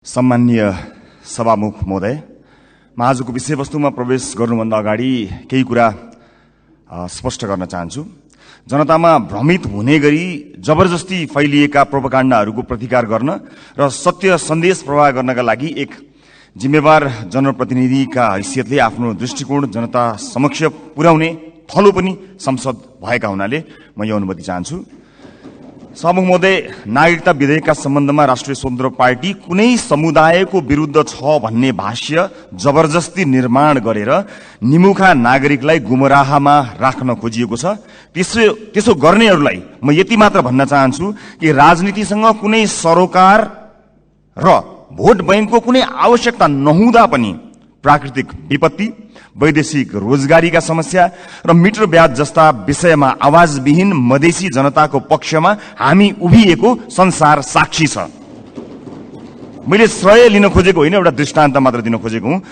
सम्माननीय सभामुख महोदय, म आजको विषयवस्तुमा प्रवेश गर्नुभन्दा अगाडि केही कुरा स्पष्ट गर्न चाहन्छु। जनतामा भ्रमित हुने गरी जबरजस्ती फैलिएका प्रोपागान्डाहरूको प्रतिकार गर्न र सत्य सन्देश प्रवाह गर्नका लागि एक जिम्मेवार जनप्रतिनिधिका हैसियतले आफ्नो दृष्टिकोण जनता समक्ष पुर्याउने थलो पनि संसद भएका हुनाले म यो अनुमति चाहन्छु। सभामुख महोदय, नागरिकता विधेयकका सम्बन्धमा राष्ट्रिय स्वतन्त्र पार्टी कुनै समुदायको विरुद्ध छ भन्ने भाष्य जबरजस्ती निर्माण गरेर निमुखा नागरिकलाई गुमराहमा राख्न खोजिएको छ। त्यसो गर्नेहरूलाई म यति मात्र भन्न चाहन्छु कि राजनीतिसँग कुनै सरोकार र भोट बैंकको कुनै आवश्यकता नहुँदा पनि प्राकृतिक विपत्ति, वैदेशिक रोजगारीका समस्या र मिटर ब्याज जस्ता विषयमा आवाजविहीन मधेसी जनताको पक्षमा हामी उभिएको संसार साक्षी छ। मैले श्रेय लिन खोजेको होइन, एउटा दृष्टान्त मात्र दिन खोजेको हुँ।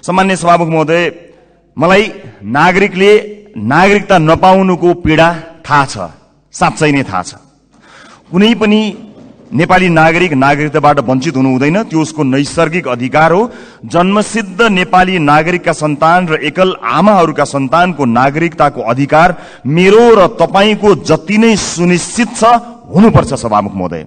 सम्माननीय सभामुख महोदय, मलाई नागरिकले नागरिकता नपाउनुको पीडा थाहा छ, साँच्चै नै थाहा छ। कुनै पनि नेपाली नागरिक नागरिकताबाट वञ्चित हुनु हुँदैन, त्यो उसको नैसर्गिक अधिकार हो। जन्मसिद्ध नेपाली नागरिकका सन्तान र एकल आमाहरूका सन्तानको नागरिकताको अधिकार मेरो र तपाईको जति नै सुनिश्चित छ हुनुपर्छ। सभामुख महोदय,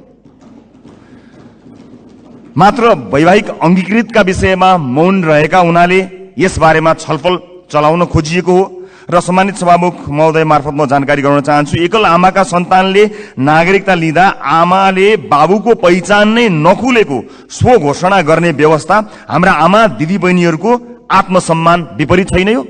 मात्र वैवाहिक अंगीकृतका विषयमा मौन रहेका हुनाले यस बारेमा छलफल चलाउन खोजिएको हो र सम्मानित सभामुख महोदय मार्फत म जानकारी गराउन चाहन्छु। एकल आमाका सन्तानले नागरिकता लिँदा आमाले बाबुको पहिचान नै नखुलेको स्व घोषणा गर्ने व्यवस्था हाम्रा आमा दिदीबहिनीहरूको आत्मसम्मान विपरीत छैन यो?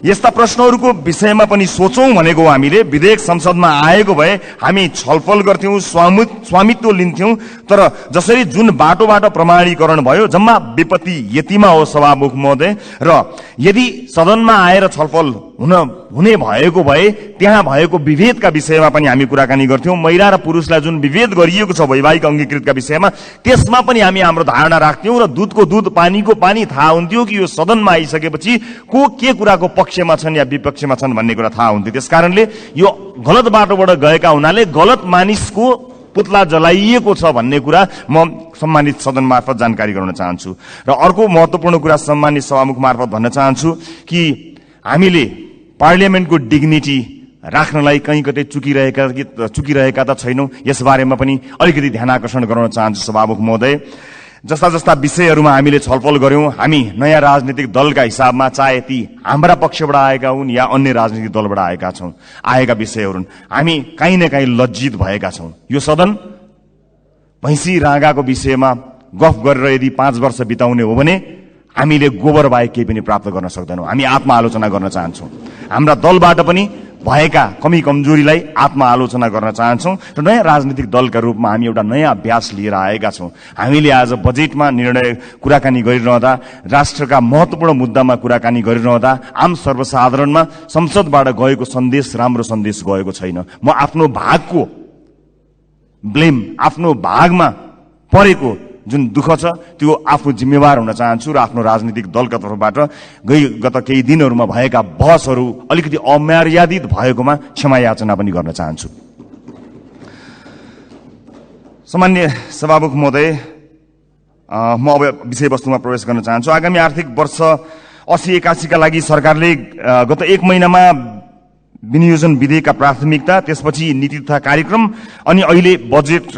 यस्ता प्रश्नहरूको विषयमा पनि सोचौं भनेको हामीले। विधेयक संसदमा आएको भए हामी छलफल गर्थ्यौं, स्वामित्व लिन्थ्यौं, तर जसरी जुन बाटोबाट प्रमाणीकरण भयो जम्मा विपत्ति यतिमा हो सभामुख महोदय। र यदि सदनमा आएर छलफल हुने भएको भए त्यहाँ भएको विभेदका विषयमा पनि हामी कुराकानी गर्थ्यौं। महिला र पुरुषलाई जुन विभेद गरिएको छ वैवाहिक अंगीकृतका विषयमा, त्यसमा पनि हामी हाम्रो धारणा राख्थ्यौं र दूधको दूध पानीको पानी थाहा हुन्थ्यो कि यो सदनमा आइसकेपछि को के कुराको पक्षमा छन् या विपक्षमा छन् भन्ने कुरा थाहा हुन्थ्यो। त्यसकारणले यो गलत बाटोबाट गएका हुनाले गलत मानिसको पुतला जलाइएको छ भन्ने कुरा म सम्मानित सदन मार्फत जानकारी गराउन चाहन्छु। र अर्को महत्वपूर्ण कुरा सम्मानित सभामुख मार्फत भन्न चाहन्छु कि हामीले पार्लियामेन्टको डिग्निटी राख्नलाई कहीँ कतै चुकिरहेका त छैनौं, यस बारेमा पनि अलिकति ध्यान आकर्षण गराउन चाहन्छु सभामुख महोदय। जस्ता जस्ता विषयहरूमा हामीले छलफल गर्यौं, हामी नयाँ राजनीतिक दलका हिसाबमा, चाहे ती हाम्रा पक्षबाट आएका हुन् या अन्य राजनीतिक दलबाट आएका विषयहरू, हामी काहीँ न काहीँ लज्जित भएका छौं। यो सदन भैँसी राँगाको विषयमा गफ गरेर यदि 5 वर्ष बिताउने हो भने हामीले गोबर बाहेक केही पनि प्राप्त गर्न सक्दैनौं। हामी आत्मआलोचना गर्न चाहन्छौं। हाम्रा दलबाट पनि भएका कमी कमजोरीलाई आत्मआलोचना गर्न चाहन्छौं र नयाँ राजनीतिक दलका रूपमा हामी एउटा नयाँ अभ्यास लिएर आएका छौं। हामीले आज बजेटमा कुराकानी गरिरहँदा, राष्ट्रका महत्वपूर्ण मुद्दामा कुराकानी गरिरहँदा आम सर्वसाधारणमा संसदबाट गएको सन्देश राम्रो सन्देश गएको छैन। म आफ्नो भागको ब्लेम, आफ्नो भागमा परेको जुन दुःख छ त्यो आफू जिम्मेवार हुन चाहन्छु र आफ्नो राजनीतिक दलका तर्फबाट गत केही दिनहरूमा भएका बहसहरू अलिकति अमर्यादित भएकोमा क्षमा याचना पनि गर्न चाहन्छु। सम्माननीय सभामुख महोदय, म अब विषयवस्तुमा प्रवेश गर्न चाहन्छु। आगामी आर्थिक वर्ष 80-81 का लागि सरकारले गत 1 महिनामा विनियोजन विधेयकका प्राथमिकता, त्यसपछि नीति तथा कार्यक्रम अनि अहिले बजेट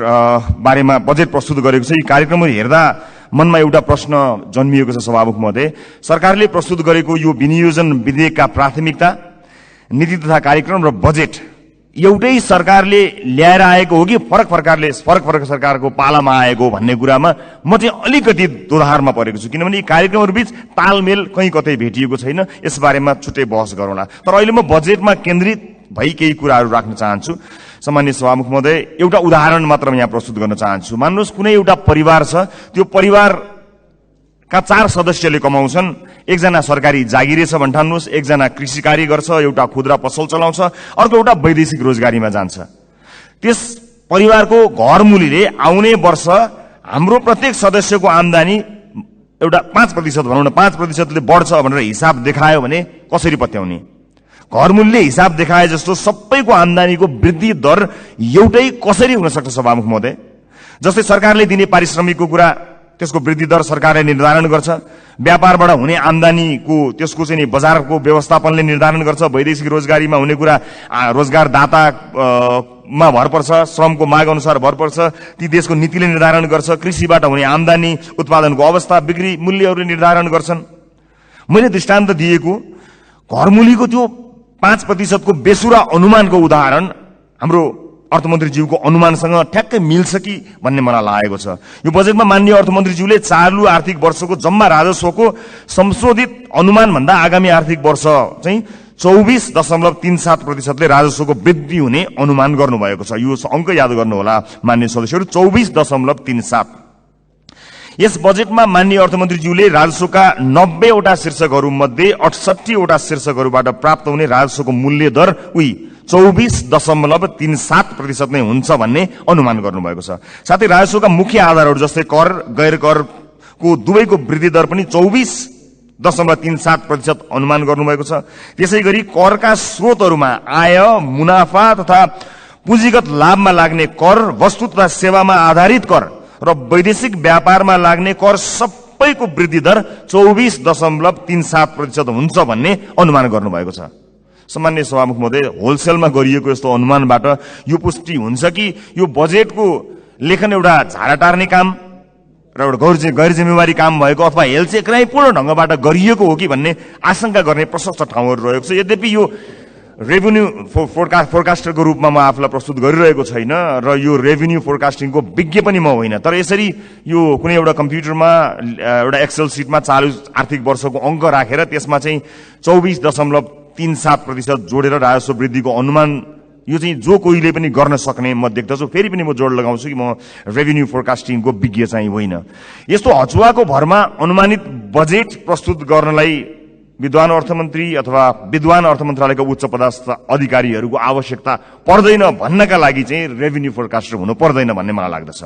बारेमा बजेट प्रस्तुत गरेको छ। यी कार्यक्रमहरू हेर्दा मनमा एउटा प्रश्न जन्मिएको छ सभामुख महोदय। सरकारले प्रस्तुत गरेको यो विनियोजन विधेयकका प्राथमिकता, नीति तथा कार्यक्रम र बजेट एउटै सरकारले ल्याएर आएको हो कि फरक फरक सरकारको पालामा आएको भन्ने कुरामा म चाहिँ अलिकति दोधारमा परेको छु। किनभने यी कार्यक्रमहरू बीच तालमेल कहीँ कतै भेटिएको छैन। यस बारेमा छुट्टै बहस गरौँला। तर अहिले म बजेटमा केन्द्रित भई केही कुराहरू राख्न चाहन्छु। सम्माननीय सभामुख महोदय, एउटा उदाहरण मात्र यहाँ प्रस्तुत गर्न चाहन्छु। मान्नुहोस् कुनै एउटा परिवार छ, त्यो परिवार का 4 सदस्यले कमाउँछन्। एकजना सरकारी जागिरे छ भन्ठान्नुहोस्, एकजना कृषि कार्य गर्छ, एउटा खुद्रा पसल चलाउँछ, अर्को एउटा वैदेशिक रोजगारीमा जान्छ। त्यस परिवारको घरमुलीले आउने वर्ष हाम्रो प्रत्येक सदस्यको आम्दानी एउटा 5% भनौँ न, 5%ले बढ्छ भनेर हिसाब देखायो भने कसरी पत्याउने? घरमुलीले हिसाब देखाए जस्तो सबैको आम्दानीको वृद्धि दर एउटै कसरी हुन सक्छ सभामुख महोदय? जस्तै सरकारले दिने पारिश्रमिकको कुरा त्यसको वृद्धि दर सरकारले निर्धारण गर्छ। व्यापारबाट हुने आम्दानीको त्यसको चाहिँ नि बजारको व्यवस्थापनले निर्धारण गर्छ। वैदेशिक रोजगारीमा हुने कुरा रोजगारदाता मा भर पर्छ, श्रमको माग अनुसार भर पर्छ, ती देशको नीतिले निर्धारण गर्छ। कृषिबाट हुने आम्दानी, उत्पादनको अवस्था, बिक्री मूल्यहरूले निर्धारण गर्छन्। मैले दृष्टान्त दिएको घरमूलीको त्यो 5% को बेसुरा अनुमानको उदाहरण हाम्रो अर्थमन्त्रीज्यूको अनुमानसँग ठ्याक्कै मिल्छ कि भन्ने मलाई लागेको छ। यो बजेटमा माननीय अर्थमन्त्रीज्यूले चालु आर्थिक वर्षको जम्मा राजस्वको संशोधित अनुमान भन्दा आगामी आर्थिक वर्ष चाहिँ 24.37% राजस्वको वृद्धि हुने अनुमान गर्नुभएको छ। यो अंक याद गर्नुहोला माननीय सदस्यहरू, 24.37। यस बजेटमा माननीय अर्थमन्त्रीज्यूले राजस्वका 90 वटा शीर्षकहरू मध्ये 68 वटा शीर्षकहरूबाट प्राप्त हुने राजस्वको मूल्य दर 24.37% नै हुन्छ भन्ने अनुमान गर्नुभएको छ। साथै राजस्वका मुख्य आधारहरू जस्तै कर, गैर करको दुवैको वृद्धि दर पनि 24.37% अनुमान गर्नुभएको छ। त्यसैगरी करका स्रोतहरूमा आय, मुनाफा तथा पुँजीगत लाभमा लाग्ने कर, वस्तु तथा सेवामा आधारित कर र वैदेशिक व्यापारमा लाग्ने कर सबैको वृद्धि दर 24.37% हुन्छ भन्ने अनुमान गर्नुभएको छ। सम्माननीय सभामुख महोदय, होलसेलमा गरिएको यस्तो अनुमानबाट यो पुष्टि हुन्छ कि यो बजेटको लेखन एउटा झाडा टार्ने काम र एउटा गैर जिम्मेवारी काम भएको अथवा हेलचेक्राइपूर्ण ढंगबाट गरिएको हो कि भन्ने आशंका गर्ने प्रशस्त ठाउँहरू रहेको छ। यद्यपि यो रेभिन्यू फोरकास्टरको रूपमा म आफूलाई प्रस्तुत गरिरहेको छैन र यो रेभिन्यू फोरकास्टिङको विज्ञ पनि म होइन, तर यसरी यो कुनै एउटा कम्प्युटरमा एउटा एक्सेल सिटमा चालु आर्थिक वर्षको अंक राखेर त्यसमा चाहिँ 24.37% जोडेर राजस्व वृद्धिको अनुमान यो चाहिँ जो कोहीले पनि गर्न सक्ने म देख्दछु। फेरि पनि म जोड लगाउँछु कि म रेभिन्यू फोरकास्टिङको विज्ञ चाहिँ होइन। यस्तो हचुवाको भरमा अनुमानित बजेट प्रस्तुत गर्नलाई विद्वान अर्थमन्त्री अथवा विद्वान अर्थ मन्त्रालयका उच्च पदस्थ अधिकारीहरूको आवश्यकता पर्दैन भन्नका लागि चाहिँ रेभिन्यू फोरकास्टर हुनु पर्दैन भन्ने मलाई लाग्दछ।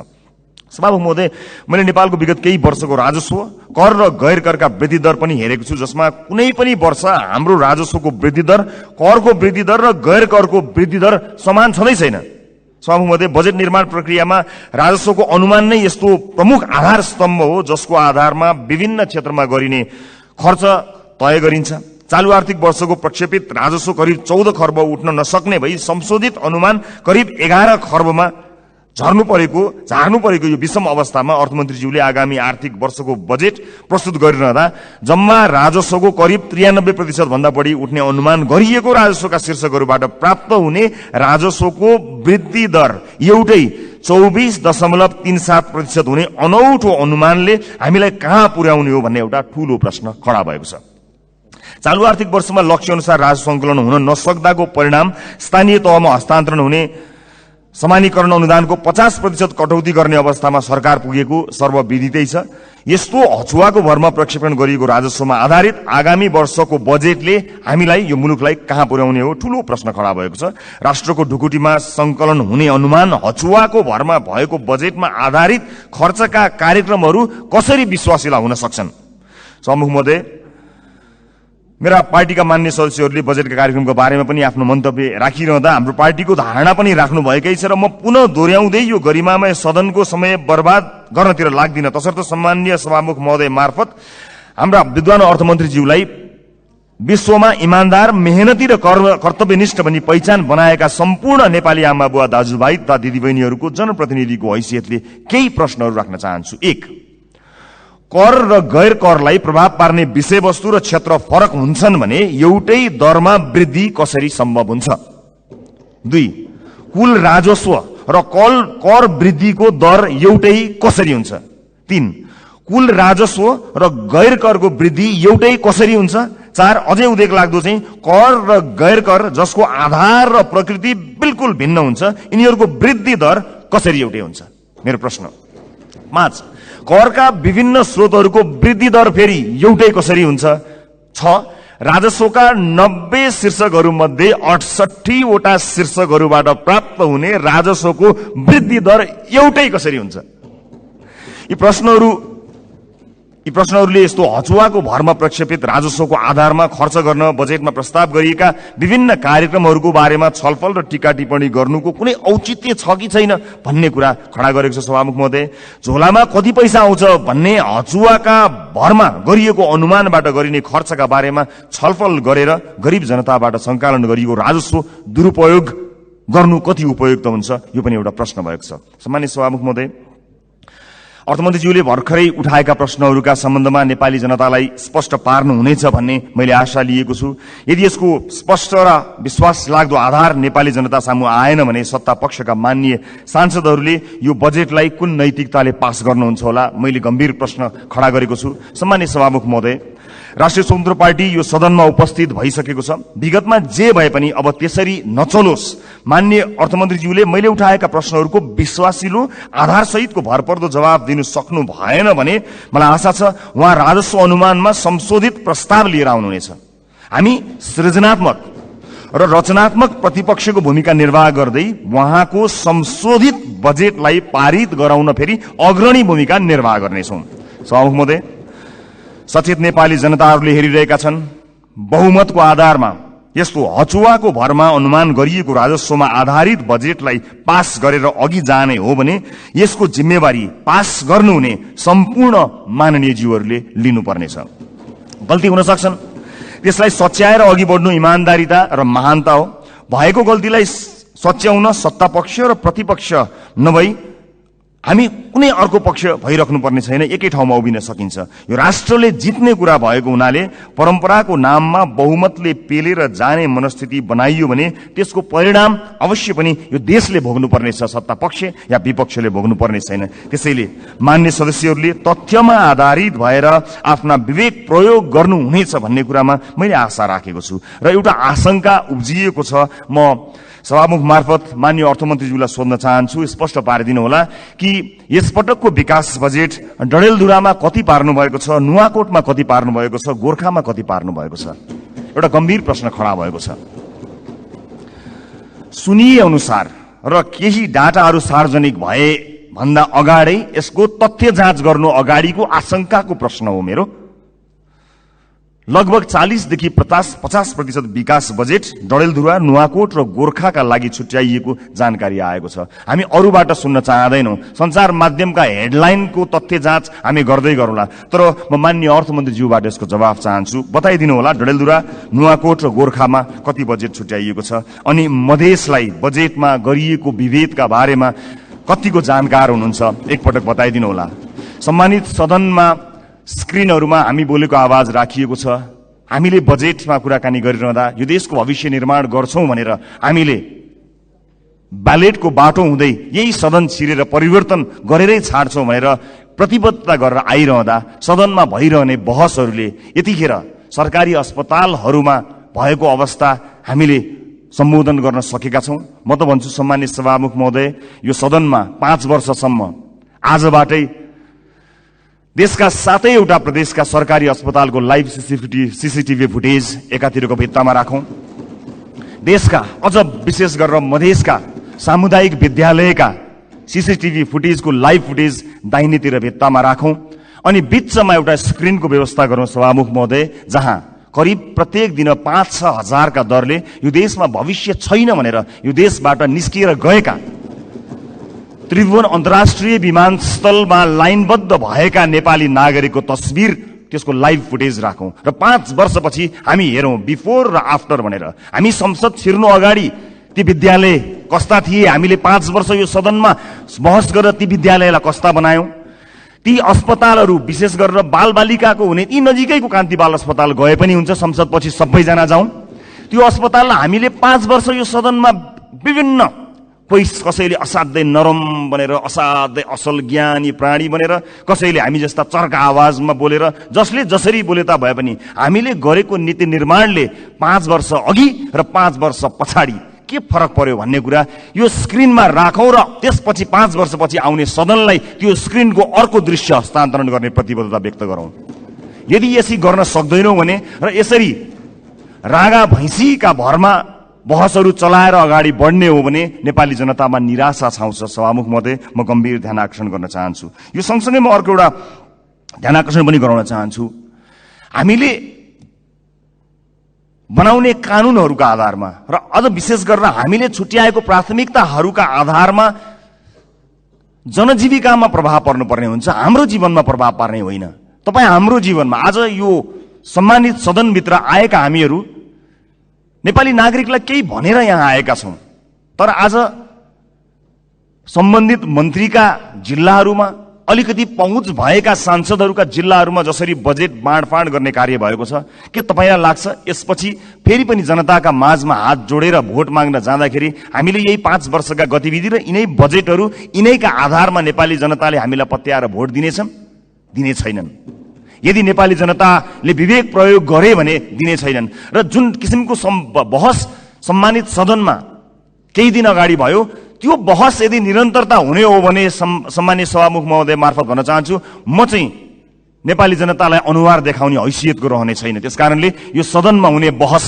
सभामुख महोदय, मैले नेपालको विगत केही वर्षको राजस्व, कर र गैर करका वृद्धि दर पनि हेरेको छु, जसमा कुनै पनि वर्ष हाम्रो राजस्वको वृद्धि दर, करको वृद्धि दर र गैर करको वृद्धि दर समान छँदै छैन। सभामुख महोदय, बजेट निर्माण प्रक्रियामा राजस्वको अनुमान नै यस्तो प्रमुख आधार स्तम्भ हो जसको आधारमा विभिन्न क्षेत्रमा गरिने खर्च तय गरिन्छ। चालु आर्थिक वर्षको प्रक्षेपित राजस्व करिब 14 खर्ब उठ्न नसक्ने भई संशोधित अनुमान करिब 11 खर्बमा झार्नु परेको यो विषम अवस्थामा अर्थमन्त्रीज्यूले आगामी आर्थिक वर्षको बजेट प्रस्तुत गरिरहँदा जम्मा राजस्वको करिब 93% भन्दा बढी उठ्ने अनुमान गरिएको राजस्वका शीर्षकहरूबाट प्राप्त हुने राजस्वको वृद्धि दर एउटै 24.37% हुने अनौठो अनुमानले हामीलाई कहाँ पुर्याउने हो भन्ने एउटा ठूलो प्रश्न खडा भएको छ। चालु आर्थिक वर्षमा लक्ष्य अनुसार राजस्व सङ्कलन हुन नसक्दाको परिणाम स्थानीय तहमा हस्तान्तरण हुने समानीकरण अनुदानको 50% कटौती गर्ने अवस्थामा सरकार पुगेको सर्वविदितै छ। यस्तो हचुवाको भरमा प्रक्षेपण गरिएको राजस्वमा आधारित आगामी वर्षको बजेटले हामीलाई यो मुलुकलाई कहाँ पुर्याउने हो ठूलो प्रश्न खडा भएको छ। राष्ट्रको ढुकुटीमा संकलन हुने अनुमान हचुवाको भरमा भएको बजेटमा आधारित खर्चका कार्यक्रमहरू कसरी विश्वासिला हुन सक्छन्? सभामुख महोदय, मेरा पार्टीका मान्य सदस्यहरूले बजेटका कार्यक्रमको बारेमा पनि आफ्नो मन्तव्य राखिरहँदा हाम्रो पार्टीको धारणा पनि राख्नु भएकै छ र म पुनः दोहोर्याउँदै यो गरिमामय सदनको समय बर्बाद गर्नतिर लाग्दिन। तसर्थ सम्माननीय सभामुख महोदय मार्फत हाम्रा विद्वान अर्थमन्त्रीज्यूलाई विश्वमा इमानदार, मेहनती र कर्तव्यनिष्ठ भनी पहिचान बनाएका सम्पूर्ण नेपाली आमा बुवा दाजुभाइ तथा दिदीबहिनीहरूको जनप्रतिनिधिको हैसियतले केही प्रश्नहरू राख्न चाहन्छु। 1, कर र गैर करलाई प्रभाव पार्ने विषयवस्तु र क्षेत्र फरक हुन्छन् भने एउटै दरमा वृद्धि कसरी सम्भव हुन्छ? 2, कुल राजस्व र कर वृद्धिको दर एउटै कसरी हुन्छ? 3, कुल राजस्व र गैर करको वृद्धि एउटै कसरी हुन्छ? 4, अझै उदेक लाग्दो चाहिँ कर र गैर कर जसको आधार र प्रकृति बिल्कुल भिन्न हुन्छ, यिनीहरूको वृद्धि दर कसरी एउटै हुन्छ? मेरो प्रश्न। 5, करका विभिन्न स्रोतहरूको वृद्धि दर फेरि एउटै कसरी हुन्छ? 6, राजस्वका 90 शीर्षकहरू मध्ये 68 वटा शीर्षकहरूबाट प्राप्त हुने राजस्वको वृद्धि दर एउटै कसरी हुन्छ? यी प्रश्नहरू यी प्रश्नहरूले यस्तो हचुवाको भरमा प्रक्षेपित राजस्वको आधारमा खर्च गर्न बजेटमा प्रस्ताव गरिएका विभिन्न कार्यक्रमहरूको बारेमा छलफल र टीका टिप्पणी गर्नुको कुनै औचित्य छ कि छैन भन्ने कुरा खडा गरेको छ सभामुख महोदय। झोलामा कति पैसा आउँछ भन्ने हचुवाका भरमा गरिएको अनुमानबाट गरिने खर्चका बारेमा छलफल गरेर गरिब जनताबाट सङ्कलन गरिएको राजस्व दुरुपयोग गर्नु कति उपयुक्त हुन्छ, यो पनि एउटा प्रश्न भएको छ। सम्मानित सभामुख महोदय, अर्थमन्त्रीज्यूले भर्खरै उठाएका प्रश्नहरूका सम्बन्धमा नेपाली जनतालाई स्पष्ट पार्नुहुनेछ भन्ने मैले आशा लिएको छु। यदि यसको स्पष्ट र विश्वास लाग्दो आधार नेपाली जनता सामु आएन भने सत्ता पक्षका माननीय सांसदहरूले यो बजेटलाई कुन नैतिकताले पास गर्नुहुन्छ होला, मैले गम्भीर प्रश्न खडा गरेको छु। सम्मानित सभामुख महोदय, राष्ट्रिय स्वतन्त्र पार्टी यो सदनमा उपस्थित भइसकेको छ। विगतमा जे भए पनि अब त्यसरी नचलोस्। माननीय अर्थमन्त्रीज्यूले मैले उठाएका प्रश्नहरूको विश्वासिलो आधारसहितको भरपर्दो जवाब दिनु सक्नु भएन भने मलाई आशा छ उहाँ राजस्व अनुमानमा संशोधित प्रस्ताव लिएर आउनुहुनेछ। हामी सृजनात्मक र रचनात्मक प्रतिपक्षको भूमिका निर्वाह गर्दै उहाँको संशोधित बजेटलाई पारित गराउन फेरि अग्रणी भूमिका निर्वाह गर्नेछौँ। सभामुख महोदय, सचेत नेपाली जनताहरूले हेरिरहेका छन्। बहुमतको आधारमा यस्तो हचुवाको भरमा अनुमान गरिएको राजस्वमा आधारित बजेटलाई पास गरेर अघि जाने हो भने यसको जिम्मेवारी पास गर्नुहुने सम्पूर्ण माननीय ज्यूहरूले लिनुपर्नेछ। गल्ती हुन सक्छन्, त्यसलाई सच्याएर अघि बढ्नु इमान्दारिता र महानता हो। भएको गल्तीलाई सच्याउन सत्तापक्ष र प्रतिपक्ष नभई हामी कुनै अर्को पक्ष भइराख्नु पर्ने छैन, एकै ठाउँमा उभिन सकिन्छ। यो राष्ट्रले जित्ने कुरा भएको हुनाले परम्पराको नाममा बहुमतले पेलेर जाने मनस्थिति बनाइयो भने त्यसको परिणाम अवश्य पनि यो देशले भोग्नुपर्नेछ, सत्ता पक्ष या विपक्षले भोग्नुपर्ने छैन। त्यसैले मान्य सदस्यहरूले तथ्यमा आधारित भएर आफ्ना विवेक प्रयोग गर्नुहुनेछ भन्ने कुरामा मैले आशा राखेको छु र एउटा आशंका उब्जिएको छ। म सभामुख मार्फत माननीय अर्थमन्त्रीज्यूलाई सोध्न चाहन्छु, स्पष्ट पारिदिनु होला कि यसपटकको विकास बजेट डडेलधुरामा कति पार्नु भएको छ, नुवाकोटमा कति पार्नु भएको छ, गोर्खामा कति पार्नु भएको छ? एउटा गम्भीर प्रश्न खडा भएको छ। सुनिए अनुसार र केही डाटाहरू सार्वजनिक भए भन्दा अगाडै यसको तथ्य जाँच गर्नु अगाडिको आशंकाको प्रश्न हो मेरो। लगभग 40 देखि 50% विकास बजेट डडेलधुरा, नुवाकोट र गोर्खाका लागि छुट्याइएको जानकारी आएको छ। हामी अरूबाट सुन्न चाहदैनौँ। सञ्चार माध्यमका हेडलाइनको तथ्य जाँच हामी गर्दै गरौँला, तर म माननीय अर्थमन्त्रीज्यूबाट यसको जवाफ चाहन्छु। बताइदिनु होला डडेलधुरा, नुवाकोट र गोर्खामा कति बजेट छुट्याइएको छ, अनि मधेसलाई बजेटमा गरिएको विभेदका बारेमा कतिको जानकार हुनुहुन्छ, एकपटक बताइदिनु होला। सम्मानित सदनमा स्क्रिनहरूमा हामी बोलेको आवाज राखिएको छ। हामीले बजेटमा कुराकानी गरिरहँदा यो देशको भविष्य निर्माण गर्छौं भनेर हामीले ब्यालेटको बाटो हुँदै यही सदन छिरेर परिवर्तन गरेरै छाड्छौं भनेर प्रतिबद्धता गरेर आइरहँदा सदनमा भइरहने बहसहरूले यतिखेर सरकारी अस्पतालहरूमा भएको अवस्था हामीले सम्बोधन गर्न सकेका छौं। म त भन्छु सम्मानित सभामुख महोदय, यो सदनमा 5 वर्षसम्म आजबाटै देशका 7वटा प्रदेशका सरकारी अस्पतालको लाइभ सीसीटीभी फुटेज एकातिरको भित्तामा राखौं। देशका अझ विशेष गरेर मधेसका सामुदायिक विद्यालयका सीसीटीभी फुटेजको लाइभ फुटेज दाहिनेतिर भित्तामा राखौं अनि बीचमा एउटा स्क्रिनको व्यवस्था गरौं सभामुख महोदय, जहाँ करिब प्रत्येक दिन 5-6 हजारका दरले यो देशमा भविष्य छैन भनेर यो देशबाट निस्किएर गएका त्रिभुवन अन्तर्राष्ट्रिय विमानस्थलमा लाइनबद्ध भएका नेपाली नागरिकको तस्बिर, त्यसको लाइभ फुटेज राखौं र 5 वर्षपछि हामी हेरौं बिफोर र आफ्टर भनेर। हामी संसद छिर्नु अगाडि ती विद्यालय कस्ता थिए, हामीले 5 वर्ष यो सदनमा बहस गरेर ती विद्यालयलाई कस्ता बनायौं, ती अस्पतालहरू विशेष गरेर बालबालिकाको हुने ती नजिकैको कान्ति बाल अस्पताल गए पनि हुन्छ, संसदपछि सबैजना जाउँ। त्यो अस्पताललाई हामीले 5 वर्ष यो सदनमा विभिन्न कसैले असाध्यै नरम बनेर असाध्यै असल ज्ञानी प्राणी बनेर, कसैले हामी जस्ता चर्का आवाजमा बोलेर, जसले जसरी बोले ता भए पनि हामीले गरेको नीति निर्माणले 5 वर्ष अघि र 5 वर्ष पछाडि के फरक पर्यो भन्ने कुरा यो स्क्रिनमा राखौं र त्यसपछि 5 वर्षपछि आउने सदनलाई त्यो स्क्रिनको अर्को दृश्य हस्तान्तरण गर्ने प्रतिबद्धता व्यक्त गरौं। यदि यसरी गर्न सक्दैनौं भने र यसरी रागा भैँसीका भरमा बहसहरू चलाएर अगाडि बढ्ने हो भने नेपाली जनतामा निराशा छाउँछ। सभामुख महोदय, म गम्भीर ध्यान आकर्षण गर्न चाहन्छु। यो सँगसँगै म अर्को एउटा ध्यानाकर्षण पनि गराउन चाहन्छु। हामीले बनाउने कानूनहरूका आधारमा र अझ विशेष गरेर हामीले छुट्याएको प्राथमिकताहरूका आधारमा जनजीविकामा प्रभाव पर्नुपर्ने हुन्छ, हाम्रो जीवनमा प्रभाव पार्ने होइन। तपाईँ हाम्रो जीवनमा आज यो सम्मानित सदनभित्र आएका हामीहरू नेपाली नागरिकलाई केही भनेर यहाँ आएका छौं, तर आज सम्बन्धित मन्त्रीका जिल्लाहरूमा अलिकति पहुँच भएका सांसदहरूका जिल्लाहरूमा जसरी बजेट बाँडफाँड गर्ने कार्य भएको छ, के तपाईलाई लाग्छ यसपछि फेरि पनि जनताका माझमा हात जोडेर भोट माग्न जाँदाखेरि हामीले यही 5 वर्षका गतिविधि र यिनै बजेटहरू यिनैका आधारमा नेपाली जनताले हामीलाई पत्याएर भोट दिनेछन्? दिने छैनन्। यदि नेपाली जनताले विवेक प्रयोग गरे भने दिने छैनन्। र जुन किसिमको बहस सम्मानित सदनमा केही दिन अगाडि भयो, त्यो बहस यदि निरन्तरता हुने हो भने सम्मानित सभामुख महोदय मार्फत भन्न चाहन्छु, म चाहिँ नेपाली जनतालाई अनुहार देखाउने हैसियतको रहने छैन। त्यसकारणले यो सदनमा हुने बहस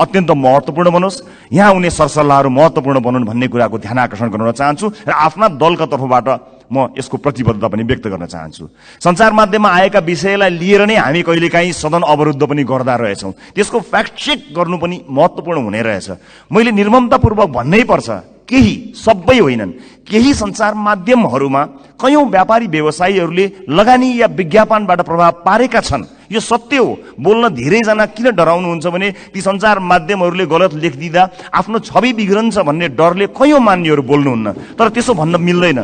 अत्यन्त महत्त्वपूर्ण बनोस्, यहाँ हुने सरसल्लाहहरू महत्त्वपूर्ण बनुन् भन्ने कुराको ध्यान आकर्षण गराउन चाहन्छु र आफ्ना दलका तर्फबाट म यसको प्रतिबद्धता पनि व्यक्त गर्न चाहन्छु। सञ्चार माध्यममा आएका विषयलाई लिएर नै हामी कहिलेकाहीँ सदन अवरुद्ध पनि गर्दा रहेछौँ, त्यसको फ्याक्ट चेक गर्नु पनि महत्त्वपूर्ण हुने रहेछ। मैले निर्ममतापूर्वक भन्नै पर्छ, केही, सबै होइनन्, केही सञ्चार माध्यमहरूमा कयौं व्यापारी व्यवसायीहरूले लगानी या विज्ञापनबाट प्रभाव पारेका छन्। यो सत्य हो। बोल्न धेरैजना किन डराउनुहुन्छ भने ती सञ्चार माध्यमहरूले गलत लेखिदिँदा आफ्नो छवि बिग्रन्छ भन्ने डरले कयौं मान्यहरू बोल्नुहुन्न, तर त्यसो भन्न मिल्दैन।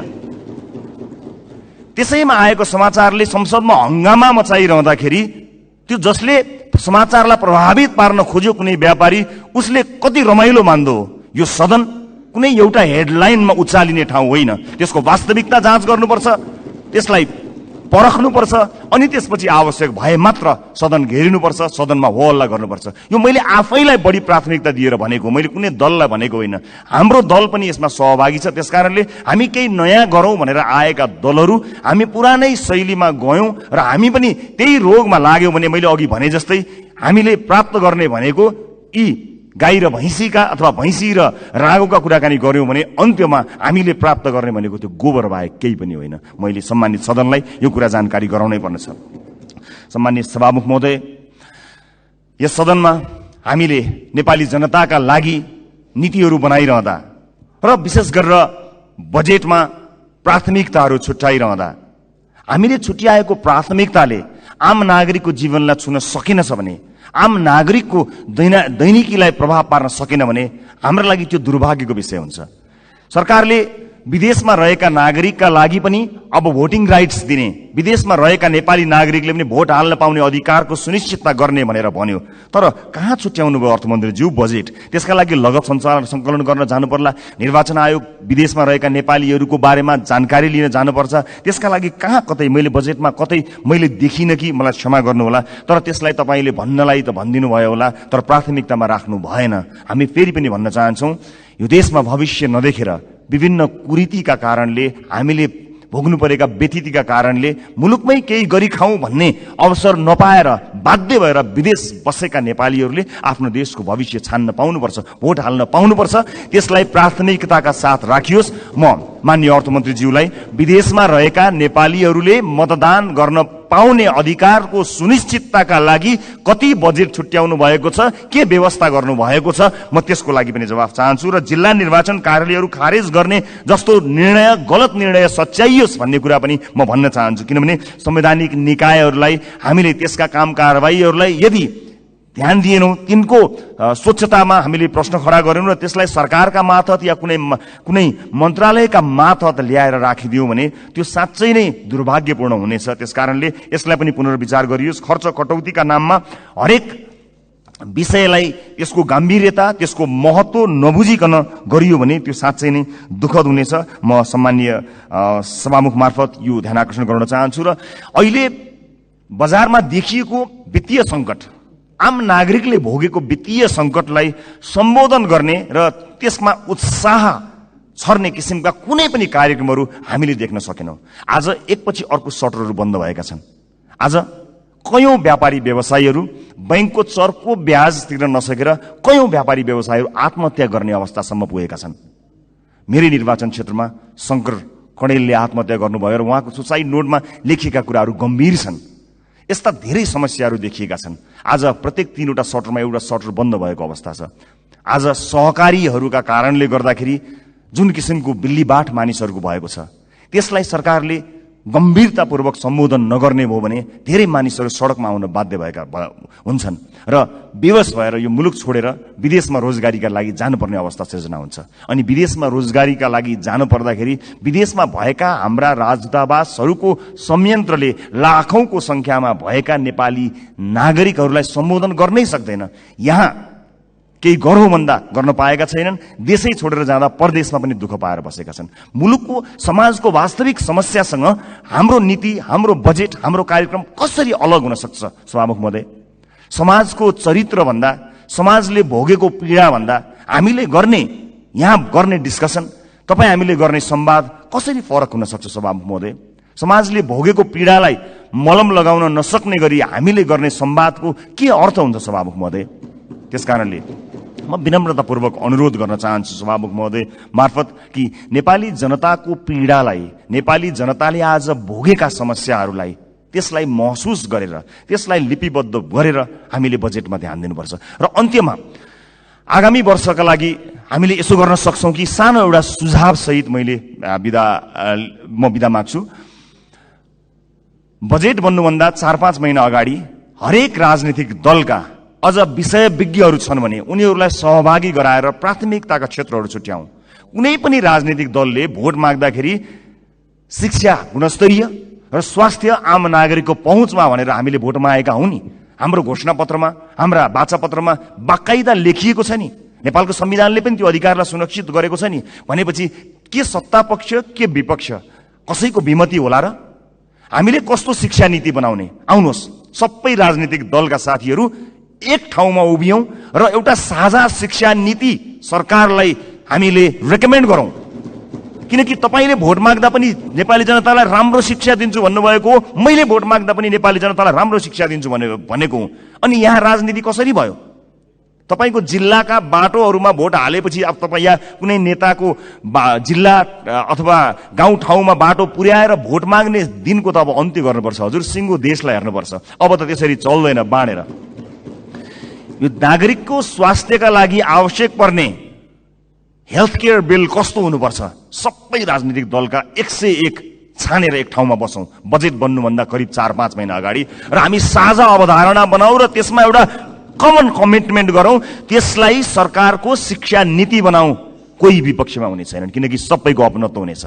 त्यसैमा आएको समाचारले संसदमा हंगामा मचाइरहँदाखेरि त्यो जसले समाचारलाई प्रभावित पार्न खोज्यो कुनै व्यापारी, उसले कति रमाइलो मान्दो। यो सदन कुनै एउटा हेडलाइनमा उचालिने ठाउँ होइन, त्यसको वास्तविकता जाँच गर्नुपर्छ, त्यसलाई परख्नुपर्छ, अनि त्यसपछि आवश्यक भए मात्र सदन घेरिनुपर्छ, सदनमा हो हल्ला गर्नुपर्छ। यो मैले आफैलाई बढी प्राथमिकता दिएर भनेको, मैले कुनै दललाई भनेको होइन। हाम्रो दल पनि यसमा सहभागी छ। त्यसकारणले हामी केही नयाँ गरौँ भनेर आएका दलहरू हामी पुरानै शैलीमा गयौं र हामी पनि त्यही रोगमा लाग्यौं भने मैले अघि भने जस्तै हामीले प्राप्त गर्ने भनेको यी गाई र भैँसीका अथवा भैँसी र रागोका कुराकानी गर्यौं भने अन्त्यमा हामीले प्राप्त गर्ने भनेको त्यो गोबर बाहेक केही पनि होइन। मैले सम्मानित सदनलाई यो कुरा जानकारी गराउनै पर्नेछ। सम्मानित सभामुख महोदय, यस सदनमा हामीले नेपाली जनताका लागि नीतिहरू बनाइरहँदा र विशेष गरेर बजेटमा प्राथमिकताहरू छुट्याइरहँदा हामीले छुट्याएको प्राथमिकताले आम नागरिकको जीवनलाई छुन सकेनछ भने, आम नागरिकको दैनिकीलाई प्रभाव पार्न सकेन भने हाम्रो लागि त्यो दुर्भाग्यको विषय हुन्छ। सरकारले विदेशमा रहेका नागरिकका लागि पनि अब भोटिङ राइट्स दिने, विदेशमा रहेका नेपाली नागरिकले पनि भोट हाल्न पाउने अधिकारको सुनिश्चितता गर्ने भनेर भन्यो। तर कहाँ छुट्याउनु भयो अर्थमन्त्रीज्यू बजेट? त्यसका लागि लगत सङ्कलन गर्न जानु पर्ला, निर्वाचन आयोग विदेशमा रहेका नेपालीहरूको बारेमा जानकारी लिन जानुपर्छ। त्यसका लागि कहाँ कतै मैले बजेटमा कतै मैले देखिनँ कि, मलाई क्षमा गर्नुहोला, तर त्यसलाई तपाईँले भन्नलाई त भनिदिनु भयो होला, तर प्राथमिकतामा राख्नु भएन। हामी फेरि पनि भन्न चाहन्छौँ, यो देशमा भविष्य नदेखेर विभिन्न कुरीतिका कारणले, हामीले भोग्नु परेका व्यथितिका कारणले मुलुकमै केही गरी खाउँ भन्ने अवसर नपाएर बाध्य भएर विदेश बसेका नेपालीहरूले आफ्नो देशको भविष्य छान्न पाउनुपर्छ, भोट हाल्न पाउनुपर्छ। त्यसलाई प्राथमिकताका साथ राखियोस्। म माननीय अर्थमन्त्रीज्यूलाई विदेशमा रहेका नेपालीहरूले मतदान गर्न पाउने अधिकारको सुनिश्चितताका लागि कति बजेट छुट्याउनु भएको छ, के व्यवस्था गर्नु भएको छ, म त्यसको लागि पनि जवाफ चाहन्छु। र जिल्ला निर्वाचन कार्यालयहरू खारेज गर्ने जस्तो निर्णय, गलत निर्णय सच्याइयोस् भन्ने कुरा पनि म भन्न चाहन्छु। किनभने संवैधानिक निकायहरूलाई, हामीले त्यसका काम कारबाहीहरूलाई यदि ध्यान दिएनौँ, तिनको स्वच्छतामा हामीले प्रश्न खडा गरेनौँ र त्यसलाई सरकारका मार्फत या कुनै मन्त्रालयका मार्फत ल्याएर राखिदियौँ भने त्यो साँच्चै नै दुर्भाग्यपूर्ण हुनेछ। त्यसकारणले यसलाई पनि पुनर्विचार गरियोस्। खर्च कटौतीका नाममा हरेक विषयलाई त्यसको गम्भीरता, त्यसको महत्त्व नबुझिकन गरियो भने त्यो साँच्चै नै दुःखद हुनेछ। म सम्मानीय सभामुख मार्फत यो ध्यान आकर्षण गराउन चाहन्छु। र अहिले बजारमा देखिएको वित्तीय सङ्कट, आम नागरिकले भोगेको वित्तीय सङ्कटलाई सम्बोधन गर्ने र त्यसमा उत्साह छर्ने किसिमका कुनै पनि कार्यक्रमहरू हामीले देख्न सकेनौँ। आज एकपछि अर्को सटरहरू बन्द भएका छन्। आज कयौं व्यापारी व्यवसायीहरू बैंकको चर्को ब्याज तिर्न नसकेर कयौं व्यापारी व्यवसायीहरू आत्महत्या गर्ने अवस्थासम्म पुगेका छन्। मेरै निर्वाचन क्षेत्रमा शंकर कणेलले आत्महत्या गर्नुभयो र उहाँको सुसाइड नोटमा लेखिएका कुराहरू गम्भीर छन्। यस्ता धेरै समस्याहरू देखिएका छन्। आज प्रत्येक 3वटा सटरमा एउटा सटर बन्द भएको अवस्था छ। आज सहकारीहरूका कारणले गर्दाखेरि जुन किसिमको बिल्लीबाट मानिसहरूको भएको छ, त्यसलाई सरकारले गम्भीरतापूर्वक सम्बोधन नगर्ने भयो भने धेरै मानिसहरू सडकमा आउन बाध्य भएका हुन्छन् र बेवश भएर यो मुलुक छोडेर विदेशमा रोजगारीका लागि जानुपर्ने अवस्था सिर्जना हुन्छ। अनि विदेशमा रोजगारीका लागि जानु पर्दाखेरि विदेशमा भएका हाम्रा राजदूतावासहरूको संयन्त्रले लाखौंको संख्यामा भएका नेपाली नागरिकहरूलाई सम्बोधन गर्नै सक्दैन। यहाँ केही गरौँ भन्दा गर्न पाएका छैनन्। देशै छोडेर जाँदा परदेशमा पनि दुःख पाएर बसेका छन्। मुलुकको समाजको वास्तविक समस्यासँग हाम्रो नीति, हाम्रो बजेट, हाम्रो कार्यक्रम कसरी अलग हुन सक्छ? सभामुख महोदय, समाजको चरित्र भन्दा, समाजले भोगेको पीडा भन्दा हामीले यहाँ गर्ने डिस्कसन, तपाईँ हामीले गर्ने संवाद कसरी फरक हुन सक्छ? सभामुख महोदय, समाजले भोगेको पीडालाई मलम लगाउन नसक्ने गरी हामीले गर्ने संवादको के अर्थ हुन्छ? सभामुख महोदय, त्यसकारणले म विनम्रतापूर्वक अनुरोध गर्न चाहन्छु सभामुख महोदय मार्फत कि नेपाली जनताको पीडालाई, नेपाली जनताले आज भोगेका समस्याहरूलाई त्यसलाई महसुस गरेर, त्यसलाई लिपिबद्ध गरेर हामीले बजेटमा ध्यान दिनुपर्छ। र अन्त्यमा आगामी वर्षका लागि हामीले यसो गर्न सक्छौं कि सानो एउटा सुझाव सहित म बिदा माग्छु। बजेट बन्नुभन्दा 4-5 महिना अगाडि हरेक राजनीतिक दलका अझ विषय विज्ञहरू छन् भने उनीहरूलाई सहभागी गराएर प्राथमिकताका क्षेत्रहरू छुट्याउँ। कुनै पनि राजनीतिक दलले भोट माग्दाखेरि शिक्षा गुणस्तरीय र स्वास्थ्य आम नागरिकको पहुँचमा भनेर हामीले भोट मागेका हौं नि। हाम्रो घोषणापत्रमा, हाम्रा वाचापत्रमा बाकाइदा लेखिएको छ नि। नेपालको संविधानले पनि त्यो अधिकारलाई सुरक्षित गरेको छ नि। भनेपछि के सत्ता पक्ष के विपक्ष कसैको विमति होला र? हामीले कस्तो शिक्षा नीति बनाउने? आउनुहोस् सबै राजनीतिक दलका साथीहरू एक ठाउँमा उभियौं र एउटा साझा शिक्षा नीति सरकारलाई हामीले रेकमेन्ड गरौं। किनकि तपाईले भोट माग्दा पनि नेपाली जनतालाई राम्रो शिक्षा दिन्छु भन्नुभएको हो, मैले भोट माग्दा पनि नेपाली जनतालाई राम्रो शिक्षा दिन्छु भनेको हुँ। अनि यहाँ राजनीति कसरी भयो? तपाईको जिल्लाका बाटोहरूमा भोट हालेपछि अब तपाई या कुनै नेताको जिल्ला अथवा गाउँ ठाउँमा बाटो पुर्याएर भोट माग्ने दिनको त अब अन्त्य गर्नुपर्छ हजुर। सिङ्गो देशलाई हेर्नुपर्छ। अब त त्यसरी चल्दैन बाँडेर। यो नागरिकको स्वास्थ्यका लागि आवश्यक पर्ने हेल्थ केयर बिल कस्तो हुनुपर्छ? सबै राजनीतिक दलका 101 छानेर एक ठाउँमा बसौं बजेट बन्नुभन्दा करिब 4-5 महिना अगाडि र हामी साझा अवधारणा बनाऊ र त्यसमा एउटा कमन कमिटमेन्ट गरौं। त्यसलाई सरकारको शिक्षा नीति बनाऊ। कोही विपक्षमा हुने छैनन् किनकि सबैको अपनत्व हुनेछ।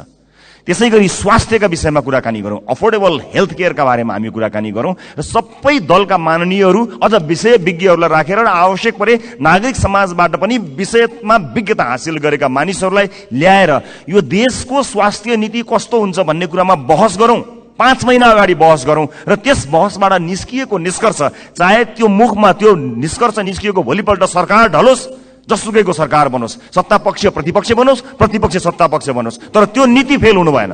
त्यसैगरी स्वास्थ्यका विषयमा कुराकानी गरौं, अफोर्डेबल हेल्थ केयरका बारेमा हामी कुराकानी गरौं र सबै दलका माननीयहरू अझ विषय विज्ञहरूलाई राखेर र आवश्यक परे नागरिक समाजबाट पनि विषयमा विज्ञता हासिल गरेका मानिसहरूलाई ल्याएर यो देशको स्वास्थ्य नीति कस्तो हुन्छ भन्ने कुरामा बहस गरौं। 5 महिना अगाडि बहस गरौं र त्यस बहसबाट निस्किएको निष्कर्ष, चाहे त्यो मुखमा त्यो निष्कर्ष निस्किएको भोलिपल्ट सरकार ढलोस्, जसुकैको सरकार बनोस्, सत्ता पक्ष प्रतिपक्ष बनोस्, प्रतिपक्ष सत्ता पक्ष बनोस्, तर त्यो नीति फेल हुनु भएन।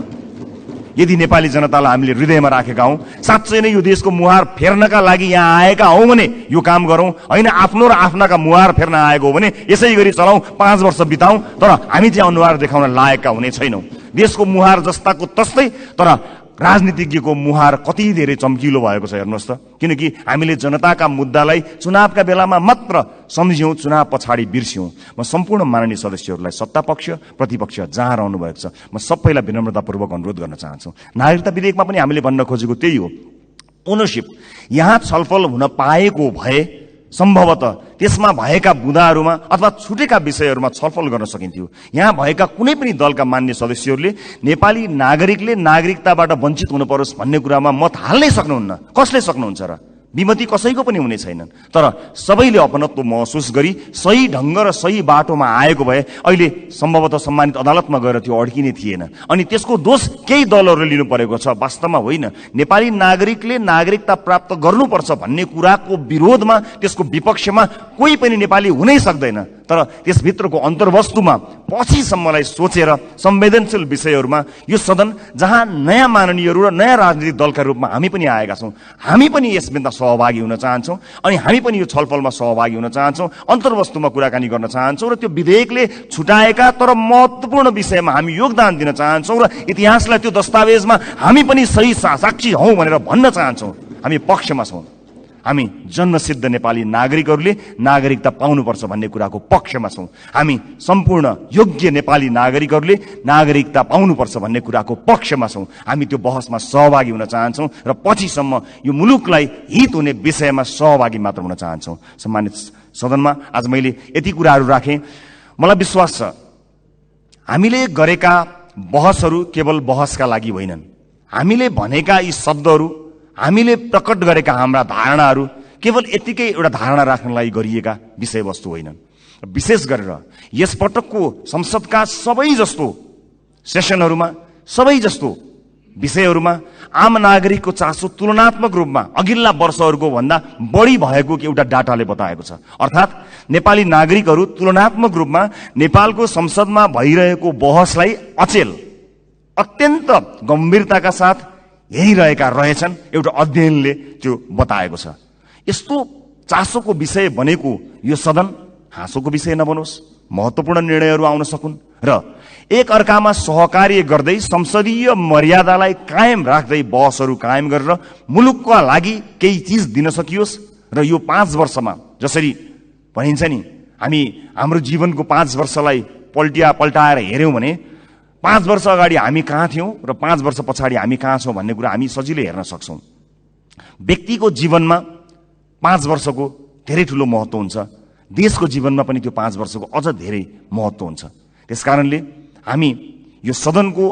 यदि नेपाली जनतालाई हामीले हृदयमा राखेका हौं, साँच्चै नै यो देशको मुहार फेर्नका लागि यहाँ आएका हौं भने यो काम गरौं। हैन आफ्नो र आफ्नाका मुहार फेर्न आएको हो भने यसै गरी चलाऊ, 5 वर्ष बिताऊ, तर हामी चाहिँ अनुहार देखाउन लायकका हुने छैनौं। देशको मुहार जस्ताको तस्तै, तर राजनीतिज्ञको मुहार कति धेरै चम्किलो भएको छ हेर्नुहोस् त। किनकि हामीले जनताका मुद्दालाई चुनावका बेलामा मात्र सम्झ्यौं, चुनाव पछाडि बिर्स्यौं। म सम्पूर्ण माननीय सदस्यहरूलाई सत्ता पक्ष प्रतिपक्ष जहाँ रहनु भएको छ म सबैलाई विनम्रतापूर्वक अनुरोध गर्न चाहन्छु। नागरिकता विधेयकमा पनि हामीले भन्न खोजेको त्यही हो। ओनरशिप यहाँ छलफल हुन पाएको भए सम्भवतः त्यसमा भएका बुँदाहरूमा अथवा छुटेका विषयहरूमा छलफल गर्न सकिन्थ्यो। यहाँ भएका कुनै पनि दलका मान्य सदस्यहरूले नेपाली नागरिकले नागरिकताबाट वञ्चित हुनु परोस् भन्ने कुरामा मत हाल्नै सक्नुहुन्न। कसले सक्नुहुन्छ र? विमति कसैको पनि हुने छैनन्। तर सबैले अपनत्व महसुस गरी सही ढंग र सही बाटोमा आएको भए अहिले सम्भवतः सम्मानित अदालतमा गएर त्यो अड्किने थिएन। अनि त्यसको दोष केही दलहरूले लिनु परेको छ, वास्तवमा होइन। नेपाली नागरिकले नागरिकता प्राप्त गर्नुपर्छ भन्ने कुराको विरोधमा, त्यसको विपक्षमा कोही पनि नेपाली हुनै सक्दैन। तर त्यसभित्रको अन्तर्वस्तुमा पछिसम्मलाई सोचेर संवेदनशील विषयहरूमा यो सदन जहाँ नयाँ माननीयहरू र नयाँ राजनीतिक दलका रूपमा हामी पनि आएका छौँ, हामी पनि यसमा सहभागी हुन चाहन्छौँ अनि हामी पनि यो छलफलमा सहभागी हुन चाहन्छौँ, अन्तर्वस्तुमा कुराकानी गर्न चाहन्छौँ र त्यो विधेयकले छुटाएका तर महत्त्वपूर्ण विषयमा हामी योगदान दिन चाहन्छौँ र इतिहासलाई त्यो दस्तावेजमा हामी पनि सही साक्षी हौँ भनेर भन्न चाहन्छौँ। हामी पक्षमा छौँ। हामी जन्मसिद्ध नेपाली नागरिकहरूले नागरिकता पाउनुपर्छ भन्ने कुराको पक्षमा छौँ। हामी सम्पूर्ण योग्य नेपाली नागरिकहरूले नागरिकता पाउनुपर्छ भन्ने कुराको पक्षमा छौँ। हामी त्यो बहसमा सहभागी हुन चाहन्छौँ र पछिसम्म यो मुलुकलाई हित हुने विषयमा सहभागी मात्र हुन चाहन्छौँ। सम्मानित सदनमा आज मैले यति कुराहरू राखेँ। मलाई विश्वास छ हामीले गरेका बहसहरू केवल बहसका लागि होइनन्। हामीले भनेका यी शब्दहरू, हामीले प्रकट गरेका हाम्रा धारणाहरू केवल यतिकै एउटा धारणा राख्नलाई गरिएका विषयवस्तु होइनन्। विशेष गरेर यसपटकको संसदका सबै जस्तो सेसनहरूमा, सबै जस्तो विषयहरूमा आम नागरिकको चासो तुलनात्मक रूपमा अघिल्ला वर्षहरूको भन्दा बढी भएको एउटा डाटाले बताएको छ। अर्थात् नेपाली नागरिकहरू तुलनात्मक रूपमा नेपालको संसदमा भइरहेको बहसलाई अचेल, अत्यन्त गम्भीरताका साथ हेरिरहेका रहेछन्। एउटा अध्ययनले त्यो बताएको छ। यस्तो चासोको विषय बनेको यो सदन हाँसोको विषय नबनोस्, महत्त्वपूर्ण निर्णयहरू आउन सकुन् र एक अर्कामा सहकार्य गर्दै संसदीय मर्यादालाई कायम राख्दै बहसहरू कायम गरेर मुलुकका लागि केही चिज दिन सकियोस्। र यो 5 वर्षमा जसरी भनिन्छ नि, हामी हाम्रो जीवनको 5 वर्षलाई पल्टाएर हेऱ्यौँ भने 5 वर्ष अगाडि हामी कहाँ थियौँ र 5 वर्ष पछाडि हामी कहाँ छौँ भन्ने कुरा हामी सजिलै हेर्न सक्छौँ। व्यक्तिको जीवनमा 5 वर्षको धेरै ठुलो महत्त्व हुन्छ। देशको जीवनमा पनि त्यो 5 वर्षको अझ धेरै महत्त्व हुन्छ। त्यसकारणले हामी यो सदनको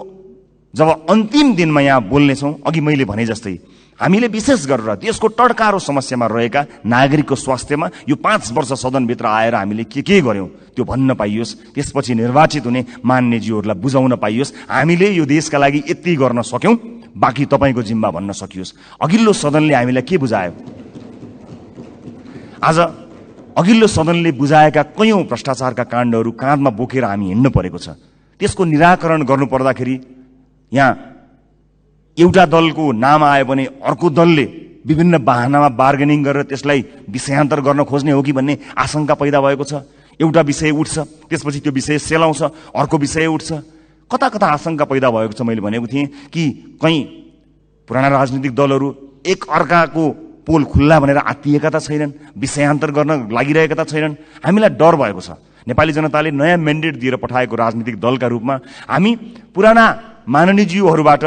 जब अन्तिम दिनमा यहाँ बोल्नेछौँ, अघि मैले भने जस्तै हामीले विशेष गरेर देशको टड्कारो समस्यामा रहेका नागरिकको स्वास्थ्यमा यो 5 वर्ष सदनभित्र आएर हामीले के गर्यौँ त्यो भन्न पाइयोस्। त्यसपछि निर्वाचित हुने मान्यज्यूहरूलाई बुझाउन पाइयोस् हामीले यो देशका लागि यति गर्न सक्यौँ, बाँकी तपाईँको जिम्मा भन्न सकियोस्। अघिल्लो सदनले हामीलाई के बुझायो? आज अघिल्लो सदनले बुझाएका कयौँ भ्रष्टाचारका काण्डहरू काँधमा बोकेर हामी हिँड्नु परेको छ। त्यसको निराकरण गर्नुपर्दाखेरि यहाँ एउटा दलको नाम आयो भने अर्को दलले विभिन्न बहानामा बार्गेनिङ गरेर त्यसलाई विषयान्तर गर्न खोज्ने हो कि भन्ने आशंका पैदा भएको छ। एउटा विषय उठ्छ, त्यसपछि त्यो विषय सेलाउँछ, अर्को विषय उठ्छ। कता कता आशंका पैदा भएको छ। मैले भनेको थिएँ कि कहीँ पुराना राजनीतिक दलहरू एक अर्काको पोल खुल्ला भनेर आत्तिएका त छैनन्, विषयान्तर गर्न लागिरहेका त छैनन्। हामीलाई डर भएको छ। नेपाली जनताले नयाँ म्यान्डेट दिएर पठाएको राजनीतिक दलका रूपमा हामी पुराना माननीयज्यूहरूबाट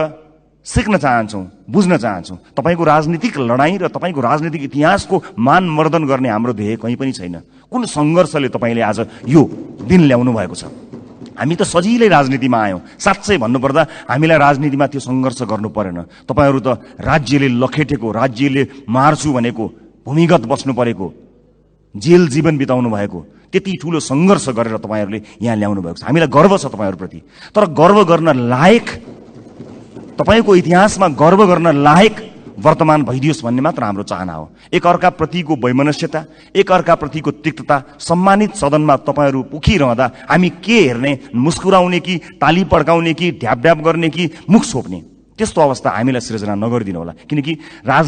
सिक्न चाहन्छौँ, बुझ्न चाहन्छौँ। तपाईँको राजनीतिक लडाईँ र तपाईँको राजनीतिक इतिहासको मानमर्दन गर्ने हाम्रो ध्येय कहीँ पनि छैन। कुन सङ्घर्षले तपाईँले आज यो दिन ल्याउनु भएको छ? हामी त सजिलै राजनीतिमा आयौँ। साँच्चै भन्नुपर्दा हामीलाई राजनीतिमा त्यो सङ्घर्ष गर्नु परेन। तपाईँहरू त राज्यले लखेटेको, राज्यले मार्छु भनेको, भूमिगत बस्नु परेको, जेल जीवन बिताउनु भएको त्यति ठुलो सङ्घर्ष गरेर तपाईँहरूले यहाँ ल्याउनु भएको छ। हामीलाई गर्व छ तपाईँहरूप्रति। तर गर्व गर्न लायक, तपाईँको इतिहासमा गर्व गर्न लायक वर्तमान भइदियोस् भन्ने मात्र हाम्रो चाहना हो। एक अर्काप्रतिको वैमनस्यता, एक अर्काप्रतिको तिक्तता सम्मानित सदनमा तपाईँहरू उखिरहँदा हामी के हेर्ने, मुस्कुराउने कि ताली पड्काउने कि ढ्याप गर्ने कि मुख छोप्ने, त्यस्तो अवस्था हामीलाई सृजना नगरिदिनु होला। किनकि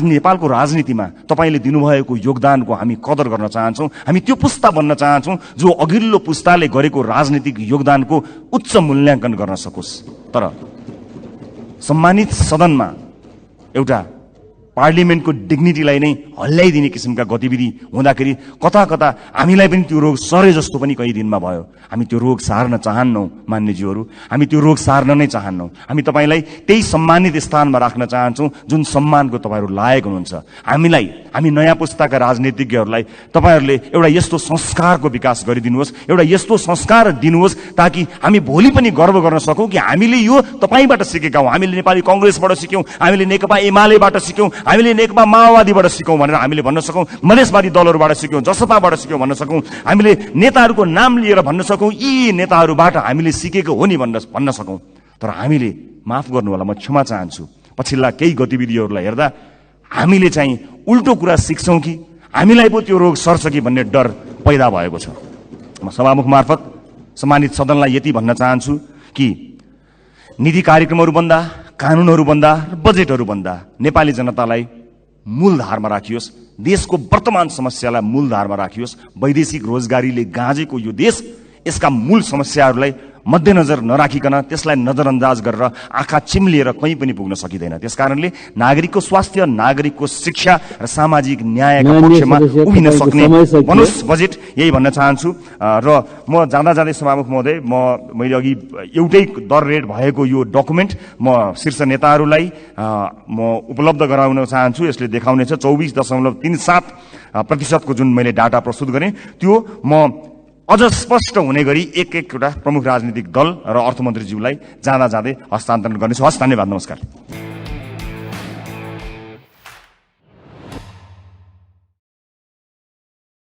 नेपालको राजनीतिमा तपाईँले दिनुभएको योगदानको हामी कदर गर्न चाहन्छौँ। हामी त्यो पुस्ता बन्न चाहन्छौँ जो अघिल्लो पुस्ताले गरेको राजनीतिक योगदानको उच्च मूल्याङ्कन गर्न सकोस्। तर सम्मानित सदनमा एउटा पार्लिमेन्टको डिग्निटीलाई नै हल्लाइदिने किसिमका गतिविधि हुँदाखेरि कता कता हामीलाई पनि त्यो रोग सरे जस्तो पनि कहीँ दिनमा भयो। हामी त्यो रोग सार्न चाहन्नौँ मान्यज्यूहरू, हामी त्यो रोग सार्न नै चाहन्नौँ। हामी तपाईँलाई त्यही सम्मानित स्थानमा राख्न चाहन्छौँ जुन सम्मानको तपाईँहरू लायक हुनुहुन्छ। हामी नयाँ पुस्ताका राजनीतिज्ञहरूलाई तपाईँहरूले एउटा यस्तो संस्कारको विकास गरिदिनुहोस्, एउटा यस्तो संस्कार दिनुहोस् ताकि हामी भोलि पनि गर्व गर्न सकौँ कि हामीले यो तपाईँबाट सिकेका हौँ। हामीले नेपाली कङ्ग्रेसबाट सिक्यौँ, हामीले नेकपा एमालेबाट सिक्यौँ, हामीले नेकपा माओवादीबाट सिक्यौँ भनेर हामीले भन्न सकौँ, मधेसवादी दलहरूबाट सिक्यौँ, जसपाबाट सिक्यौँ भन्न सकौँ, हामीले नेताहरूको नाम लिएर भन्न सकौँ यी नेताहरूबाट हामीले सिकेको हो नि भन्न सकौँ। तर हामीले, माफ गर्नु होला, म क्षमा चाहन्छु, पछिल्ला केही गतिविधिहरूलाई हेर्दा हामीले चाहिँ उल्टो कुरा सिक्छौँ कि हामीलाई पो त्यो रोग सर्छ कि भन्ने डर पैदा भएको छ। म सभामुख मार्फत सम्मानित सदनलाई यति भन्न चाहन्छु कि नीति कार्यक्रमहरू भन्दा, कानूनहरू भन्दा र बजेटहरू भन्दा नेपाली जनतालाई मूलधारमा राखियोस्, देशको वर्तमान समस्यालाई मूलधारमा राखियोस्। वैदेशिक रोजगारीले गाँजेको यो देश यसका मूल समस्याहरूलाई मध्यनजर नराखिकन त्यसलाई नजरअन्दाज गरेर आँखा चिम्लिएर कहीँ पनि पुग्न सकिँदैन। त्यसकारणले नागरिकको स्वास्थ्य, नागरिकको शिक्षा र सामाजिक न्यायका पक्षमा उभिन सक्ने बनोस् बजेट, यही भन्न चाहन्छु। र म जाँदा जाँदै सभामुख महोदय, मैले अघि एउटै दर रेट भएको यो डकुमेन्ट म शीर्ष नेताहरूलाई म उपलब्ध गराउन चाहन्छु। यसले देखाउनेछ 24.37% को जुन मैले डाटा प्रस्तुत गरेँ त्यो म अझ स्पष्ट हुने गरी एक-एकवटा प्रमुख राजनीतिक दल र अर्थमन्त्रीज्यूलाई जाँदा जाँदै हस्तान्तरण गर्नेछु। हस्, धन्यवाद, नमस्कार।